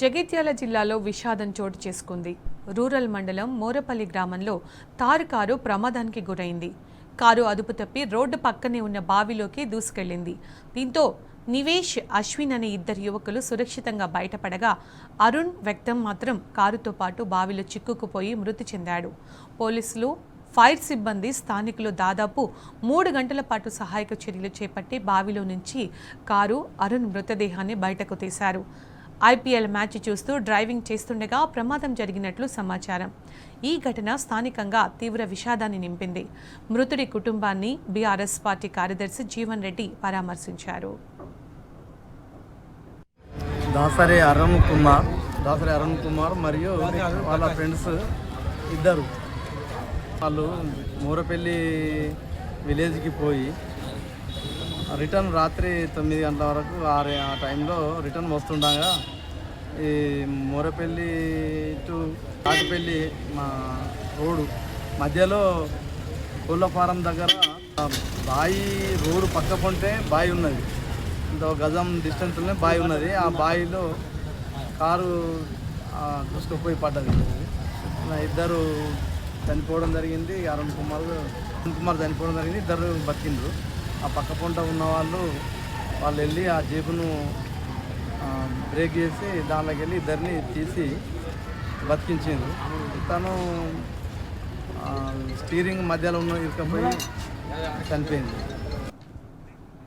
జగిత్యాల జిల్లాలో విషాదం చోటు చేసుకుంది. రూరల్ మండలం మోరపల్లి గ్రామంలో కారు ప్రమాదానికి గురైంది. కారు అదుపు తప్పి రోడ్డు పక్కనే ఉన్న బావిలోకి దూసుకెళ్లింది. దీంతో నివేష్, అశ్విన్ అనే ఇద్దరు యువకులు సురక్షితంగా బయటపడగా అరుణ్ వ్యక్తం మాత్రం కారుతో పాటు బావిలో చిక్కుకుపోయి మృతి చెందాడు. పోలీసులు, ఫైర్ సిబ్బంది, స్థానికులు దాదాపు 3 గంటల పాటు సహాయక చర్యలు చేపట్టి బావిలో నుంచి కారు, అరుణ్ మృతదేహాన్ని బయటకు తీశారు. ఐపీఎల్ మ్యాచ్ చూస్తూ డ్రైవింగ్ చేస్తుండగా ప్రమాదం జరిగినట్లు సమాచారం. ఈ ఘటన స్థానికంగా తీవ్ర విషాదాన్ని నింపింది. మృతుడి కుటుంబాన్ని బీఆర్ఎస్ పార్టీ కార్యదర్శి జీవన్ రెడ్డి పరామర్శించారు. దాసరి అరుణ్ కుమార్ మరియు వాళ్ళ ఫ్రెండ్స్ ఇద్దరు వాళ్ళు మూరపల్లి విలేజ్కి పోయి రిటర్న్ రాత్రి 9 గంటల వరకు ఆ టైంలో రిటర్న్ వస్తుండగా ఈ మూరపల్లి టు కాటిపల్లి మా రోడ్డు మధ్యలో కోళ్ళ ఫారం దగ్గర బావి, రోడ్డు పక్క పొంటే బావి ఉన్నది. ఇంత గజం డిస్టెన్స్లోనే బావి ఉన్నది. ఆ బావిలో కారు దూసుకుపోయి పడ్డది. ఇద్దరు చనిపోవడం జరిగింది. అరుణ్ కుమార్ చనిపోవడం జరిగింది. ఇద్దరు బతికిండ్రు. ఆ పక్క పొంట ఉన్న వాళ్ళు వెళ్ళి ఆ జీపును బ్రేక్ చేసి దానిలోకి వెళ్ళి ఇద్దరిని తీసి బతికించిండ్రు. తను స్టీరింగ్ మధ్యలో ఉన్న ఇరుకపోయి చనిపోయింది.